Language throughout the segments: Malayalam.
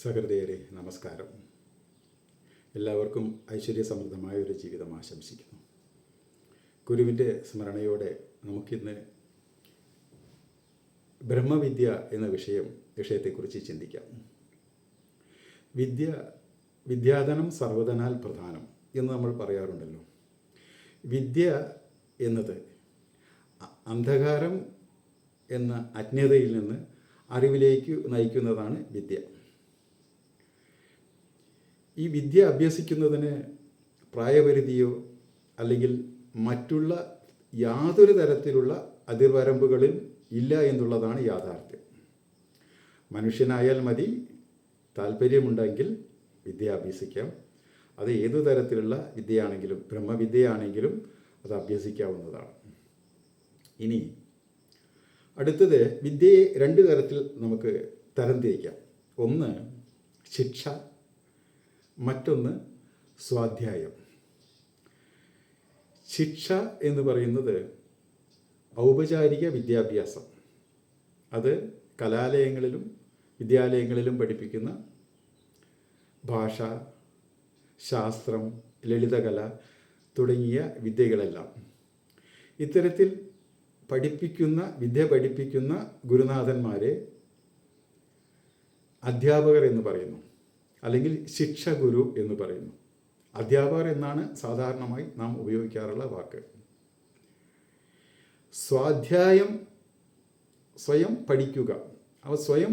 സഹൃദയരെ നമസ്കാരം. എല്ലാവർക്കും ഐശ്വര്യസമൃദ്ധമായ ഒരു ജീവിതം ആശംസിക്കുന്നു. ഗുരുവിൻ്റെ സ്മരണയോടെ നമുക്കിന്ന് ബ്രഹ്മവിദ്യ എന്ന വിഷയത്തെക്കുറിച്ച് ചിന്തിക്കാം. വിദ്യാധനം സർവധനാൽ പ്രധാനം എന്ന് നമ്മൾ പറയാറുണ്ടല്ലോ. വിദ്യ എന്നത് അന്ധകാരം എന്ന അജ്ഞതയിൽ നിന്ന് അറിവിലേക്ക് നയിക്കുന്നതാണ് വിദ്യ. ഈ വിദ്യ അഭ്യസിക്കുന്നതിന് പ്രായപരിധിയോ അല്ലെങ്കിൽ മറ്റുള്ള യാതൊരു തരത്തിലുള്ള അതിർവരമ്പുകളിൽ ഇല്ല എന്നുള്ളതാണ് യാഥാർത്ഥ്യം. മനുഷ്യനായാൽ മതി, താല്പര്യമുണ്ടെങ്കിൽ വിദ്യ അഭ്യസിക്കാം. അത് ഏതു തരത്തിലുള്ള വിദ്യയാണെങ്കിലും, ബ്രഹ്മവിദ്യയാണെങ്കിലും അത് അഭ്യസിക്കാവുന്നതാണ്. ഇനി അടുത്തത്, വിദ്യയെ രണ്ട് തരത്തിൽ നമുക്ക് തരംതിരിക്കാം. ഒന്ന് ശിക്ഷ, മറ്റൊന്ന് സ്വാധ്യായം. ശിക്ഷ എന്ന് പറയുന്നത് ഔപചാരിക വിദ്യാഭ്യാസം. അത് കലാലയങ്ങളിലും വിദ്യാലയങ്ങളിലും പഠിപ്പിക്കുന്ന ഭാഷ, ശാസ്ത്രം, ലളിതകല തുടങ്ങിയ വിദ്യകളെല്ലാം. ഇത്തരത്തിൽ വിദ്യ പഠിപ്പിക്കുന്ന ഗുരുനാഥന്മാരെ അധ്യാപകർ എന്ന് പറയുന്നു, അല്ലെങ്കിൽ ശിക്ഷഗുരു എന്ന് പറയുന്നു. അധ്യാപകർ എന്നാണ് സാധാരണമായി നാം ഉപയോഗിക്കാറുള്ള വാക്ക്. സ്വാധ്യായം, സ്വയം പഠിക്കുക. സ്വയം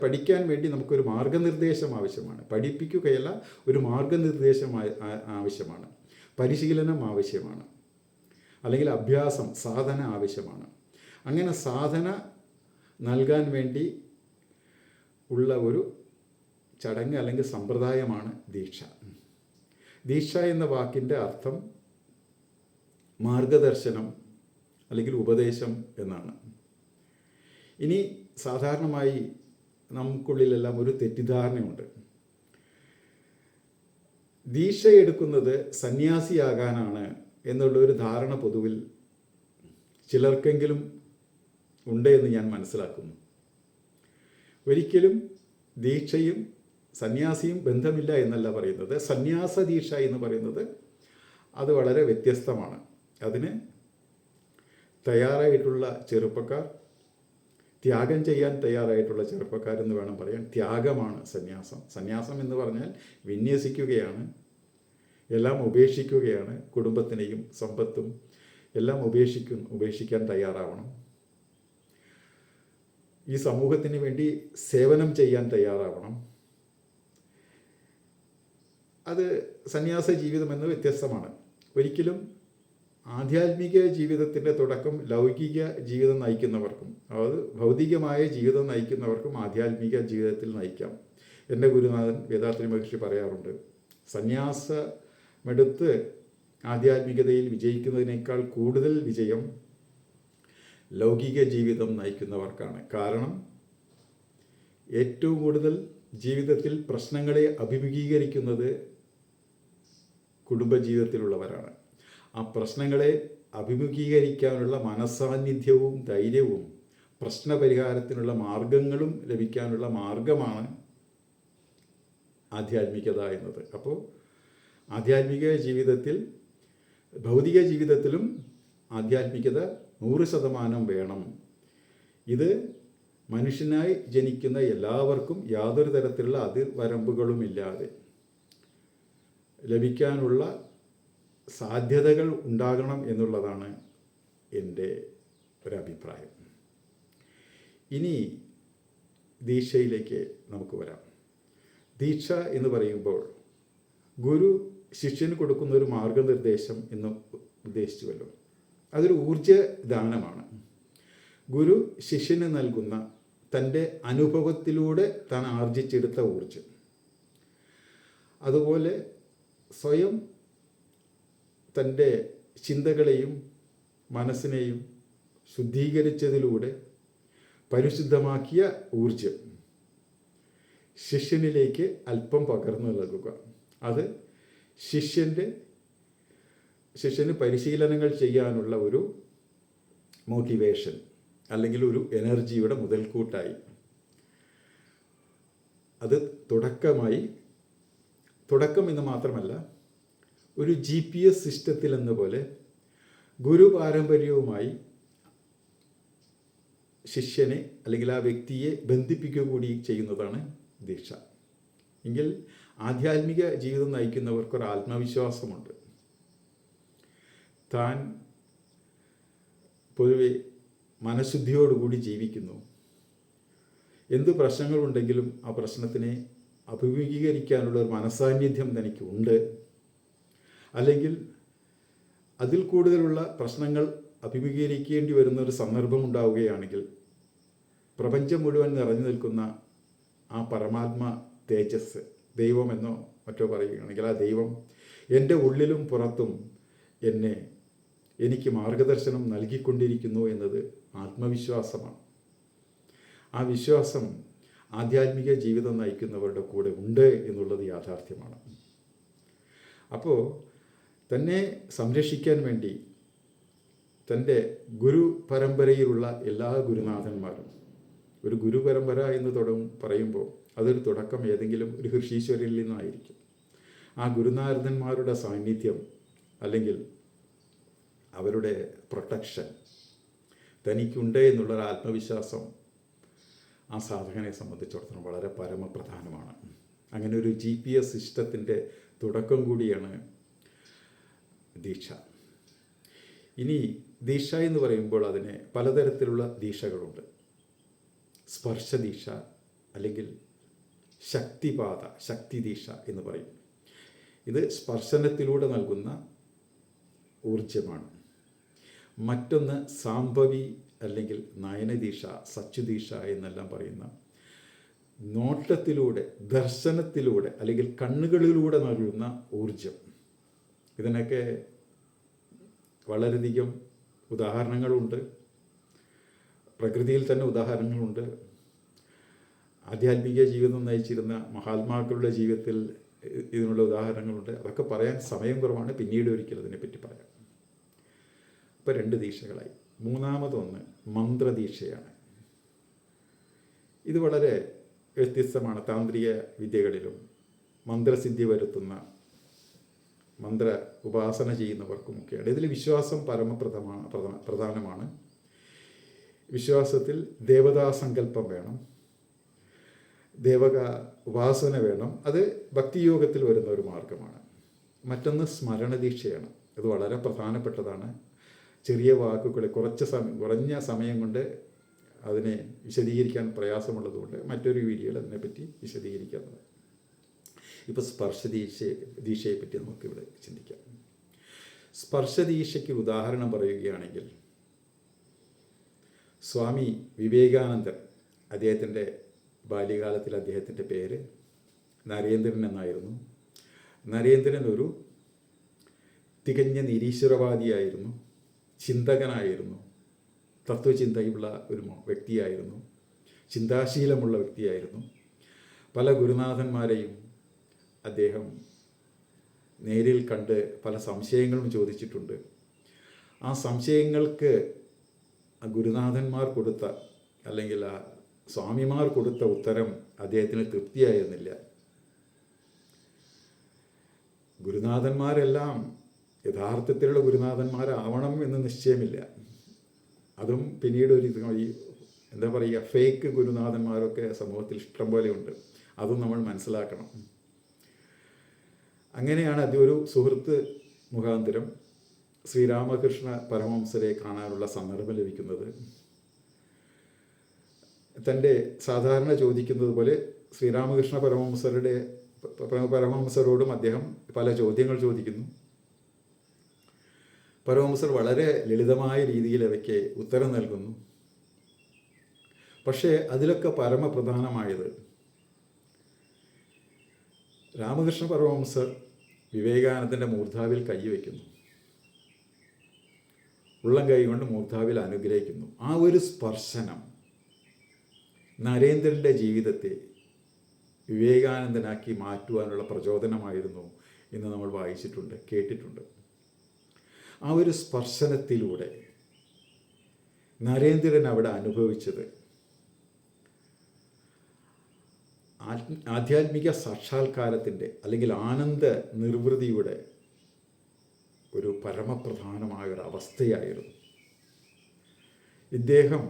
പഠിക്കാൻ വേണ്ടി നമുക്കൊരു മാർഗനിർദ്ദേശം ആവശ്യമാണ്. പഠിപ്പിക്കുകയല്ല, ഒരു മാർഗനിർദ്ദേശം ആവശ്യമാണ്, പരിശീലനം ആവശ്യമാണ്, അല്ലെങ്കിൽ അഭ്യാസം, സാധന ആവശ്യമാണ്. അങ്ങനെ സാധന നൽകാൻ വേണ്ടി ഉള്ള ഒരു ചടങ്ങ് അല്ലെങ്കിൽ സമ്പ്രദായമാണ് ദീക്ഷ. ദീക്ഷ എന്ന വാക്കിൻ്റെ അർത്ഥം മാർഗദർശനം അല്ലെങ്കിൽ ഉപദേശം എന്നാണ്. ഇനി സാധാരണമായി നമുക്കുള്ളിലെല്ലാം ഒരു തെറ്റിദ്ധാരണയുണ്ട്. ദീക്ഷ എടുക്കുന്നത് സന്യാസിയാകാനാണ് എന്നുള്ള ഒരു ധാരണ പൊതുവിൽ ചിലർക്കെങ്കിലും ഉണ്ട് എന്ന് ഞാൻ മനസ്സിലാക്കുന്നു. ഒരിക്കലും ദീക്ഷയും സന്യാസിയും ബന്ധമില്ല എന്നല്ല പറയുന്നത്. സന്യാസ ദീക്ഷ എന്ന് പറയുന്നത് അത് വളരെ വ്യത്യസ്തമാണ്. അതിന് തയ്യാറായിട്ടുള്ള ചെറുപ്പക്കാർ, ത്യാഗം ചെയ്യാൻ തയ്യാറായിട്ടുള്ള ചെറുപ്പക്കാരെന്ന് വേണം പറയാൻ. ത്യാഗമാണ് സന്യാസം. സന്യാസം എന്ന് പറഞ്ഞാൽ വിന്യസിക്കുകയാണ്, എല്ലാം ഉപേക്ഷിക്കുകയാണ്. കുടുംബത്തിനെയും സമ്പത്തും എല്ലാം ഉപേക്ഷിക്കാൻ തയ്യാറാവണം. ഈ സമൂഹത്തിന് വേണ്ടി സേവനം ചെയ്യാൻ തയ്യാറാവണം. അത് സന്യാസ ജീവിതം എന്ന് വ്യത്യസ്തമാണ്. ഒരിക്കലും ആധ്യാത്മിക ജീവിതത്തിൻ്റെ തുടക്കം ലൗകിക ജീവിതം നയിക്കുന്നവർക്കും, അതായത് ഭൗതികമായ ജീവിതം നയിക്കുന്നവർക്കും ആധ്യാത്മിക ജീവിതത്തിൽ നയിക്കാം. എൻ്റെ ഗുരുനാഥൻ വേദാത്രി മഹർഷി പറയാറുണ്ട്, സന്യാസമെടുത്ത് ആധ്യാത്മികതയിൽ വിജയിക്കുന്നതിനേക്കാൾ കൂടുതൽ വിജയം ലൗകിക ജീവിതം നയിക്കുന്നവർക്കാണ്. കാരണം ഏറ്റവും കൂടുതൽ ജീവിതത്തിൽ പ്രശ്നങ്ങളെ അഭിമുഖീകരിക്കുന്നത് കുടുംബജീവിതത്തിലുള്ളവരാണ്. ആ പ്രശ്നങ്ങളെ അഭിമുഖീകരിക്കാനുള്ള മനസ്സാന്നിധ്യവും ധൈര്യവും പ്രശ്നപരിഹാരത്തിനുള്ള മാർഗങ്ങളും ലഭിക്കാനുള്ള മാർഗമാണ് ആധ്യാത്മികത എന്നത്. അപ്പോൾ ആധ്യാത്മിക ജീവിതത്തിൽ, ഭൗതിക ജീവിതത്തിലും ആധ്യാത്മികത 100% വേണം. ഇത് മനുഷ്യനായി ജനിക്കുന്ന എല്ലാവർക്കും യാതൊരു തരത്തിലുള്ള അതിർവരമ്പുകളുമില്ലാതെ ലഭിക്കാനുള്ള സാധ്യതകൾ ഉണ്ടാകണം എന്നുള്ളതാണ് എൻ്റെ ഒരഭിപ്രായം. ഇനി ദീക്ഷയിലേക്ക് നമുക്ക് വരാം. ദീക്ഷ എന്ന് പറയുമ്പോൾ ഗുരു ശിഷ്യന് കൊടുക്കുന്ന ഒരു മാർഗനിർദ്ദേശം എന്ന് ഉദ്ദേശിച്ചുവല്ലോ. അതൊരു ഊർജദാനമാണ്. ഗുരു ശിഷ്യന് നൽകുന്ന തൻ്റെ അനുഭവത്തിലൂടെ താൻ ആർജിച്ചെടുത്ത ഊർജം. അതുപോലെ സ്വയം തൻ്റെ ചിന്തകളെയും മനസ്സിനെയും ശുദ്ധീകരിച്ചതിലൂടെ പരിശുദ്ധമാക്കിയ ഊർജം ശിഷ്യനിലേക്ക് അല്പം പകർന്നു നൽകുക. അത് ശിഷ്യന് പരിശീലനങ്ങൾ ചെയ്യാനുള്ള ഒരു മോട്ടിവേഷൻ അല്ലെങ്കിൽ ഒരു എനർജിയുടെ മുതൽക്കൂട്ടായി അത് തുടക്കം എന്ന് മാത്രമല്ല, ഒരു GPS സിസ്റ്റത്തിൽ എന്ന പോലെ ഗുരു പാരമ്പര്യവുമായി ശിഷ്യനെ അല്ലെങ്കിൽ ആ വ്യക്തിയെ ബന്ധിപ്പിക്കുക കൂടി ചെയ്യുന്നതാണ് ദീക്ഷ. എങ്കിൽ ആധ്യാത്മിക ജീവിതം നയിക്കുന്നവർക്കൊരു ആത്മവിശ്വാസമുണ്ട്. താൻ പൊതുവെ മനഃശുദ്ധിയോടുകൂടി ജീവിക്കുന്നു. എന്ത് പ്രശ്നങ്ങളുണ്ടെങ്കിലും ആ പ്രശ്നത്തിനെ അഭിമുഖീകരിക്കാനുള്ള ഒരു മനസാന്നിധ്യം തനിക്ക് ഉണ്ട്. അല്ലെങ്കിൽ അതിൽ കൂടുതലുള്ള പ്രശ്നങ്ങൾ അഭിമുഖീകരിക്കേണ്ടി വരുന്ന ഒരു സന്ദർഭം ഉണ്ടാവുകയാണെങ്കിൽ പ്രപഞ്ചം മുഴുവൻ നിറഞ്ഞു നിൽക്കുന്ന ആ പരമാത്മ തേജസ്, ദൈവമെന്നോ മറ്റോ പറയുകയാണെങ്കിൽ ആ ദൈവം എൻ്റെ ഉള്ളിലും പുറത്തും എനിക്ക് മാർഗദർശനം നൽകിക്കൊണ്ടിരിക്കുന്നു എന്നത് ആത്മവിശ്വാസമാണ്. ആ വിശ്വാസം ആധ്യാത്മിക ജീവിതം നയിക്കുന്നവരുടെ കൂടെ ഉണ്ട് എന്നുള്ളത് യാഥാർത്ഥ്യമാണ്. അപ്പോൾ തന്നെ സംരക്ഷിക്കാൻ വേണ്ടി തൻ്റെ ഗുരു പരമ്പരയിലുള്ള എല്ലാ ഗുരുനാഥന്മാരും, ഒരു ഗുരു പരമ്പര എന്ന് പറയുമ്പോൾ അതൊരു തുടക്കം ഏതെങ്കിലും ഒരു ഋഷീശ്വരനിൽ നിന്നായിരിക്കും. ആ ഗുരുനാഥന്മാരുടെ സാന്നിധ്യം അല്ലെങ്കിൽ അവരുടെ പ്രൊട്ടക്ഷൻ തനിക്കുണ്ട് എന്നുള്ളൊരു ആത്മവിശ്വാസം ആ സാധകനെ സംബന്ധിച്ചിടത്തോളം വളരെ പരമപ്രധാനമാണ്. അങ്ങനെ ഒരു GPS സിസ്റ്റത്തിൻ്റെ തുടക്കം കൂടിയാണ് ദീക്ഷ. ഇനി ദീക്ഷ എന്ന് പറയുമ്പോൾ അതിന് പലതരത്തിലുള്ള ദീക്ഷകളുണ്ട്. സ്പർശദീക്ഷ അല്ലെങ്കിൽ ശക്തിപാത, ശക്തിദീക്ഷ എന്ന് പറയും. ഇത് സ്പർശനത്തിലൂടെ നൽകുന്ന ഊർജമാണ്. മറ്റൊന്ന് സാംഭവി അല്ലെങ്കിൽ നയനദീക്ഷ, സച്ചുദീക്ഷ എന്നെല്ലാം പറയുന്ന നോട്ടത്തിലൂടെ, ദർശനത്തിലൂടെ അല്ലെങ്കിൽ കണ്ണുകളിലൂടെ നൽകുന്ന ഊർജം. ഇതിനൊക്കെ വളരെയധികം ഉദാഹരണങ്ങളുണ്ട്. പ്രകൃതിയിൽ തന്നെ ഉദാഹരണങ്ങളുണ്ട്. ആധ്യാത്മിക ജീവിതം നയിച്ചിരുന്ന മഹാത്മാക്കളുടെ ജീവിതത്തിൽ ഇതിനുള്ള ഉദാഹരണങ്ങളുണ്ട്. അതൊക്കെ പറയാൻ സമയം കുറവാണ്, പിന്നീട് ഒരിക്കൽ അതിനെപ്പറ്റി പറയാം. ഇപ്പോൾ 2 ദീക്ഷകളായി. മൂന്നാമതൊന്ന് മന്ത്രദീക്ഷയാണ്. ഇത് വളരെ വ്യത്യസ്തമാണ്. താന്ത്രിക വിദ്യകളിലും മന്ത്രസിദ്ധി വരുത്തുന്ന, മന്ത്ര ഉപാസന ചെയ്യുന്നവർക്കുമൊക്കെയാണ്. ഇതിൽ വിശ്വാസം പ്രധാനമാണ്. വിശ്വാസത്തിൽ ദേവതാസങ്കല്പം വേണം, ദേവക ഉപാസന വേണം. അത് ഭക്തിയോഗത്തിൽ വരുന്ന ഒരു മാർഗമാണ്. മറ്റൊന്ന് സ്മരണദീക്ഷയാണ്. ഇത് വളരെ പ്രധാനപ്പെട്ടതാണ്. ചെറിയ വാക്കുകൾ കുറഞ്ഞ സമയം കൊണ്ട് അതിനെ വിശദീകരിക്കാൻ പ്രയാസമുള്ളതുകൊണ്ട് മറ്റൊരു വീഡിയോയിൽ അതിനെപ്പറ്റി വിശദീകരിക്കാവുന്നത്. ഇപ്പോൾ സ്പർശദീക്ഷയെപ്പറ്റി നമുക്കിവിടെ ചിന്തിക്കാം. സ്പർശദീക്ഷയ്ക്ക് ഉദാഹരണം പറയുകയാണെങ്കിൽ സ്വാമി വിവേകാനന്ദൻ, അദ്ദേഹത്തിൻ്റെ ബാല്യകാലത്തിൽ അദ്ദേഹത്തിൻ്റെ പേര് നരേന്ദ്രൻ എന്നായിരുന്നു. നരേന്ദ്രൻ ഒരു തികഞ്ഞ നിരീശ്വരവാദിയായിരുന്നു, ചിന്തകനായിരുന്നു, തത്വചിന്തയുള്ള ഒരു വ്യക്തിയായിരുന്നു, ചിന്താശീലമുള്ള വ്യക്തിയായിരുന്നു. പല ഗുരുനാഥന്മാരെയും അദ്ദേഹം നേരിൽ കണ്ട് പല സംശയങ്ങളും ചോദിച്ചിട്ടുണ്ട്. ആ സംശയങ്ങൾക്ക് ആ ഗുരുനാഥന്മാർ കൊടുത്ത അല്ലെങ്കിൽ ആ സ്വാമിമാർ കൊടുത്ത ഉത്തരം അദ്ദേഹത്തിന് തൃപ്തിയായിരുന്നില്ല. ഗുരുനാഥന്മാരെല്ലാം യഥാർത്ഥത്തിലുള്ള ഗുരുനാഥന്മാരാവണം എന്ന് നിശ്ചയമില്ല. അതും പിന്നീട് എന്താ പറയുക, ഫേക്ക് ഗുരുനാഥന്മാരൊക്കെ സമൂഹത്തിൽ ഇഷ്ടം പോലെയുണ്ട്. അതും നമ്മൾ മനസ്സിലാക്കണം. അങ്ങനെയാണ് ഒരു സുഹൃത്ത് മുഖാന്തരം ശ്രീരാമകൃഷ്ണ പരമഹംസരെ കാണാനുള്ള സന്ദർഭം ലഭിക്കുന്നത്. തൻ്റെ സാധാരണ ചോദിക്കുന്നത് പോലെ ശ്രീരാമകൃഷ്ണ പരമഹംസരോടും അദ്ദേഹം പല ചോദ്യങ്ങൾ ചോദിക്കുന്നു. പരമഹംസർ വളരെ ലളിതമായ രീതിയിൽ അവയ്ക്ക് ഉത്തരം നൽകുന്നു. പക്ഷേ അതിലൊക്കെ പരമപ്രധാനമായത് രാമകൃഷ്ണ പരമഹംസർ വിവേകാനന്ദൻ്റെ മൂർധാവിൽ കൈവയ്ക്കുന്നു, ഉള്ളം കൈ കൊണ്ട് മൂർധാവിൽ അനുഗ്രഹിക്കുന്നു. ആ ഒരു സ്പർശനം നരേന്ദ്രൻ്റെ ജീവിതത്തെ വിവേകാനന്ദനാക്കി മാറ്റുവാനുള്ള പ്രചോദനമായിരുന്നു എന്ന് നമ്മൾ വായിച്ചിട്ടുണ്ട്, കേട്ടിട്ടുണ്ട്. ആ ഒരു സ്പർശനത്തിലൂടെ നരേന്ദ്രൻ അവിടെ അനുഭവിച്ചത് ആധ്യാത്മിക സാക്ഷാത്കാരത്തിൻ്റെ അല്ലെങ്കിൽ ആനന്ദ നിർവൃതിയുടെ ഒരു പരമപ്രധാനമായ ഒരു അവസ്ഥയായിരുന്നു. ഇദ്ദേഹം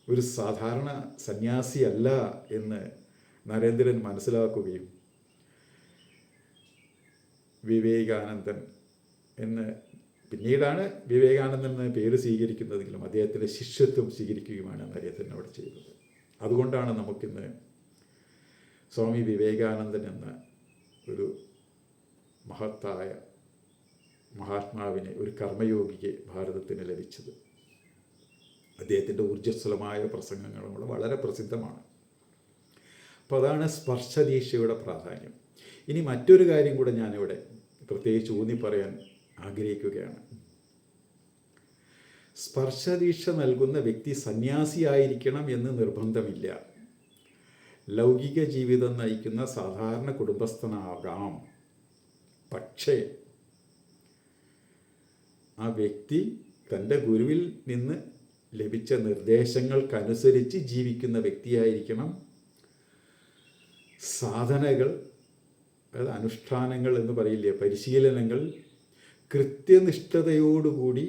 ഒരു സാധാരണ സന്യാസിയല്ല എന്ന് നരേന്ദ്രൻ മനസ്സിലാക്കുകയും വിവേകാനന്ദൻ എന്ന് പിന്നീടാണ് വിവേകാനന്ദൻ എന്ന പേര് സ്വീകരിക്കുന്നതെങ്കിലും അദ്ദേഹത്തിൻ്റെ ശിഷ്യത്വം സ്വീകരിക്കുകയുമാണ് നരേന്ദ്രൻ അവിടെ ചെയ്തത്. അതുകൊണ്ടാണ് നമുക്കിന്ന് സ്വാമി വിവേകാനന്ദൻ എന്ന ഒരു മഹത്തായ മഹാത്മാവിനെ, ഒരു കർമ്മയോഗിയെ ഭാരതത്തിന് ലഭിച്ചത്. അദ്ദേഹത്തിൻ്റെ ഊർജ്ജസ്വലമായ പ്രസംഗങ്ങളും കൂടെ വളരെ പ്രസിദ്ധമാണ്. അപ്പോൾ അതാണ് സ്പർശദീക്ഷയുടെ പ്രാധാന്യം. ഇനി മറ്റൊരു കാര്യം കൂടെ ഞാനിവിടെ പ്രത്യേകിച്ച് ഊന്നി പറയാൻ ആഗ്രഹിക്കുകയാണ്. സ്പർശദീക്ഷ നൽകുന്ന വ്യക്തി സന്യാസിയായിരിക്കണം എന്ന് നിർബന്ധമില്ല. ലൗകിക ജീവിതം നയിക്കുന്ന സാധാരണ കുടുംബസ്ഥനാകാം. പക്ഷേ ആ വ്യക്തി തൻ്റെ ഗുരുവിൽ നിന്ന് ലഭിച്ച നിർദ്ദേശങ്ങൾക്കനുസരിച്ച് ജീവിക്കുന്ന വ്യക്തിയായിരിക്കണം. സാധനകൾ, അതായത് അനുഷ്ഠാനങ്ങൾ എന്ന് പറയില്ലേ, പരിശീലനങ്ങൾ കൃത്യനിഷ്ഠതയോടുകൂടി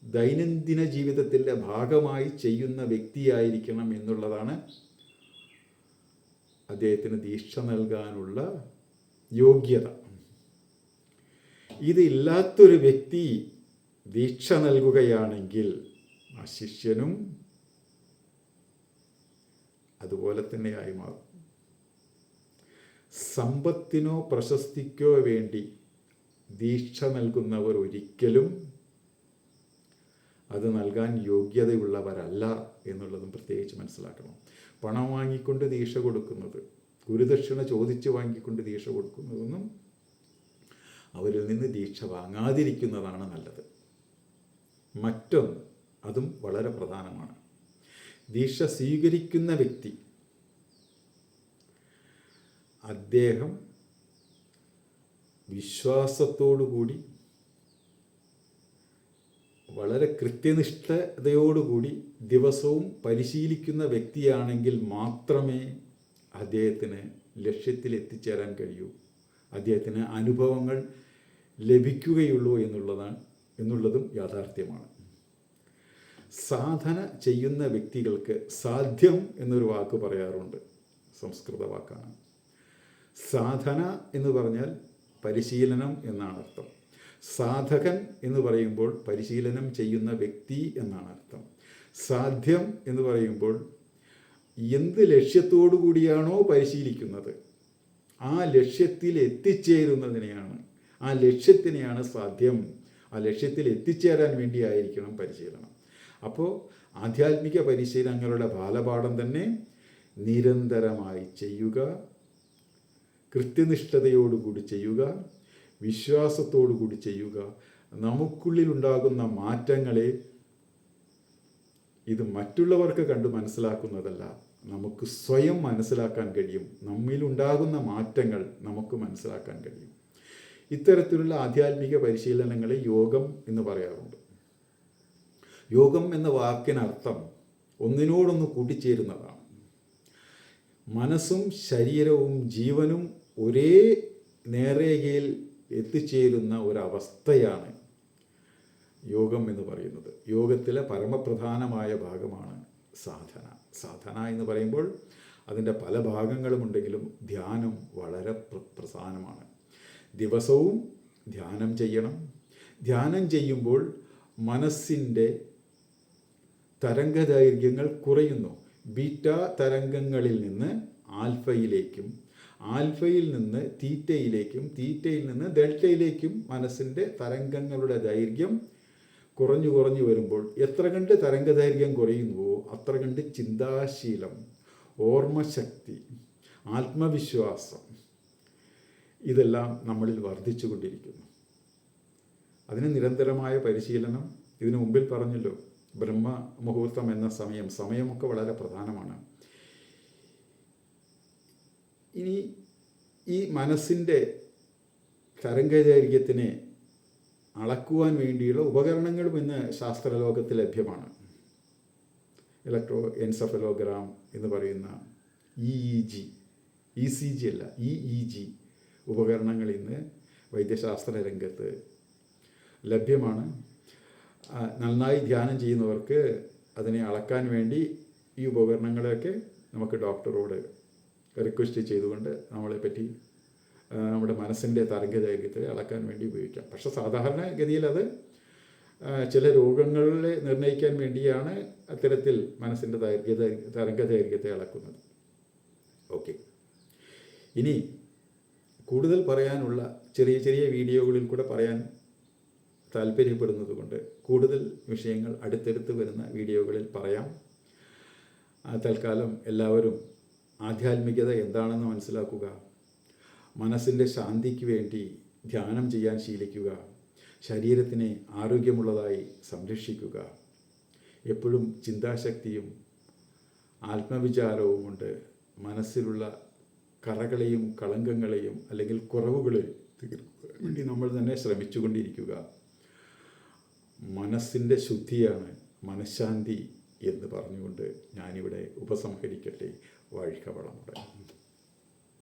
ദൈനംദിന ജീവിതത്തിൻ്റെ ഭാഗമായി ചെയ്യുന്ന വ്യക്തിയായിരിക്കണം എന്നുള്ളതാണ് അദ്ദേഹത്തിന് ദീക്ഷ നൽകാനുള്ള യോഗ്യത. ഇതില്ലാത്തൊരു വ്യക്തി ദീക്ഷ നൽകുകയാണെങ്കിൽ ആ ശിഷ്യനും അതുപോലെ തന്നെയായി മാറും. സമ്പത്തിനോ പ്രശസ്തിക്കോ വേണ്ടി ദീക്ഷ നൽകുന്നവർ ഒരിക്കലും അത് നൽകാൻ യോഗ്യതയുള്ളവരല്ല എന്നുള്ളതും പ്രത്യേകിച്ച് മനസ്സിലാക്കണം. പണം വാങ്ങിക്കൊണ്ട് ദീക്ഷ കൊടുക്കുന്നത്, ഗുരുദക്ഷിണ ചോദിച്ച് വാങ്ങിക്കൊണ്ട് ദീക്ഷ കൊടുക്കുന്നതൊന്നും അവരിൽ നിന്ന് ദീക്ഷ വാങ്ങാതിരിക്കുന്നതാണ് നല്ലത്. മറ്റൊന്ന്, അതും വളരെ പ്രധാനമാണ്, ദീക്ഷ സ്വീകരിക്കുന്ന വ്യക്തി അദ്ദേഹം വിശ്വാസത്തോടുകൂടി വളരെ കൃത്യനിഷ്ഠതയോടുകൂടി ദിവസവും പരിശീലിക്കുന്ന വ്യക്തിയാണെങ്കിൽ മാത്രമേ അദ്ദേഹത്തിന് ലക്ഷ്യത്തിൽ എത്തിച്ചേരാൻ കഴിയൂ, അദ്ദേഹത്തിന് അനുഭവങ്ങൾ ലഭിക്കുകയുള്ളൂ എന്നുള്ളതും യാഥാർത്ഥ്യമാണ്. സാധന ചെയ്യുന്ന വ്യക്തികൾക്ക് സാധ്യം എന്നൊരു വാക്ക് പറയാറുണ്ട്, സംസ്കൃത വാക്കാണ്. സാധന എന്ന് പറഞ്ഞാൽ പരിശീലനം എന്നാണ് അർത്ഥം. സാധകൻ എന്ന് പറയുമ്പോൾ പരിശീലനം ചെയ്യുന്ന വ്യക്തി എന്നാണ് അർത്ഥം. സാധ്യം എന്ന് പറയുമ്പോൾ എന്ത് ലക്ഷ്യത്തോടു കൂടിയാണോ പരിശീലിക്കുന്നത് ആ ലക്ഷ്യത്തിൽ എത്തിച്ചേരുന്നതിനെയാണ്, ആ ലക്ഷ്യത്തിനെയാണ് സാധ്യം. ആ ലക്ഷ്യത്തിൽ എത്തിച്ചേരാൻ വേണ്ടിയായിരിക്കണം പരിശീലനം. അപ്പോൾ ആധ്യാത്മിക പരിശീലനങ്ങളുടെ ബാലപാഠം തന്നെ നിരന്തരമായി ചെയ്യുക, കൃത്യനിഷ്ഠതയോടുകൂടി ചെയ്യുക, വിശ്വാസത്തോടുകൂടി ചെയ്യുക. നമുക്കുള്ളിലുണ്ടാകുന്ന മാറ്റങ്ങളെ ഇത് മറ്റുള്ളവർക്ക് കണ്ട് മനസ്സിലാക്കുന്നതല്ല, നമുക്ക് സ്വയം മനസ്സിലാക്കാൻ കഴിയും. നമ്മിലുണ്ടാകുന്ന മാറ്റങ്ങൾ നമുക്ക് മനസ്സിലാക്കാൻ കഴിയും. ഇത്തരത്തിലുള്ള ആധ്യാത്മിക പരിശീലനങ്ങളെ യോഗം എന്ന് പറയാറുണ്ട്. യോഗം എന്ന വാക്കിനർത്ഥം ഒന്നിനോടൊന്ന് കൂട്ടിച്ചേരുന്നതാണ്. മനസ്സും ശരീരവും ജീവനും ഒരേ നേർരേഖയിൽ എത്തിച്ചേരുന്ന ഒരവസ്ഥയാണ് യോഗം എന്ന് പറയുന്നത്. യോഗത്തിലെ പരമപ്രധാനമായ ഭാഗമാണ് സാധന. സാധന എന്ന് പറയുമ്പോൾ അതിൻ്റെ പല ഭാഗങ്ങളുമുണ്ടെങ്കിലും ധ്യാനം വളരെ പ്രധാനമാണ്. ദിവസവും ധ്യാനം ചെയ്യണം. ധ്യാനം ചെയ്യുമ്പോൾ മനസ്സിൻ്റെ തരംഗദൈർഘ്യങ്ങൾ കുറയുന്നു. ബീറ്റ തരംഗങ്ങളിൽ നിന്ന് ആൽഫയിലേക്കും, ആൽഫയിൽ നിന്ന് തീറ്റയിലേക്കും, തീറ്റയിൽ നിന്ന് ഡെൽറ്റയിലേക്കും മനസ്സിൻ്റെ തരംഗങ്ങളുടെ ദൈർഘ്യം കുറഞ്ഞു കുറഞ്ഞു വരുമ്പോൾ എത്ര കണ്ട് തരംഗദൈർഘ്യം കുറയുന്നുവോ അത്ര കണ്ട് ചിന്താശീലം, ഓർമ്മശക്തി, ആത്മവിശ്വാസം ഇതെല്ലാം നമ്മളിൽ വർദ്ധിച്ചു കൊണ്ടിരിക്കുന്നു. അതിന് നിരന്തരമായ പരിശീലനം, ഇതിനു മുമ്പിൽ പറഞ്ഞല്ലോ ബ്രഹ്മമുഹൂർത്തം എന്ന സമയമൊക്കെ വളരെ പ്രധാനമാണ്. ഇനി ഈ മനസ്സിൻ്റെ തരംഗദൈർഘ്യത്തിനെ അളക്കുവാൻ വേണ്ടിയുള്ള ഉപകരണങ്ങളും ഇന്ന് ശാസ്ത്രലോകത്തിൽ ലഭ്യമാണ്. ഇലക്ട്രോ എൻസെഫലോഗ്രാം എന്ന് പറയുന്ന EEG, ECG അല്ല, EEG ഉപകരണങ്ങൾ ഇന്ന് വൈദ്യശാസ്ത്ര രംഗത്ത് ലഭ്യമാണ്. നന്നായി ധ്യാനം ചെയ്യുന്നവർക്ക് അതിനെ അളക്കാൻ വേണ്ടി ഈ ഉപകരണങ്ങളെയൊക്കെ നമുക്ക് ഡോക്ടറോട് റിക്വസ്റ്റ് ചെയ്തുകൊണ്ട് നമ്മളെപ്പറ്റി നമ്മുടെ മനസ്സിൻ്റെ തരംഗദൈർഘ്യത്തെ അളക്കാൻ വേണ്ടി ഉപയോഗിക്കാം. പക്ഷേ സാധാരണഗതിയിൽ അത് ചില രോഗങ്ങളെ നിർണ്ണയിക്കാൻ വേണ്ടിയാണ് അത്തരത്തിൽ മനസ്സിൻ്റെ തരംഗദൈർഘ്യത്തെ അളക്കുന്നത്. ഓക്കെ, ഇനി കൂടുതൽ പറയാനുള്ള ചെറിയ ചെറിയ വീഡിയോകളിൽ കൂടെ പറയാൻ താല്പര്യപ്പെടുന്നത് കൊണ്ട് കൂടുതൽ വിഷയങ്ങൾ അടുത്തടുത്ത് വരുന്ന വീഡിയോകളിൽ പറയാം. തൽക്കാലം എല്ലാവരും ആധ്യാത്മികത എന്താണെന്ന് മനസ്സിലാക്കുക, മനസ്സിൻ്റെ ശാന്തിക്ക് വേണ്ടി ധ്യാനം ചെയ്യാൻ ശീലിക്കുക, ശരീരത്തിനെ ആരോഗ്യമുള്ളതായി സംരക്ഷിക്കുക, എപ്പോഴും ചിന്താശക്തിയും ആത്മവിചാരവും കൊണ്ട് മനസ്സിലുള്ള കറകളെയും കളങ്കങ്ങളെയും അല്ലെങ്കിൽ കുറവുകളെ തീർക്കാൻ വേണ്ടി നമ്മൾ തന്നെ ശ്രമിച്ചുകൊണ്ടിരിക്കുക. മനസ്സിൻ്റെ ശുദ്ധിയാണ് മനഃശാന്തി എന്ന് പറഞ്ഞുകൊണ്ട് ഞാനിവിടെ ഉപസംഹരിക്കട്ടെ. വാഴ്ക വളമുടൻ.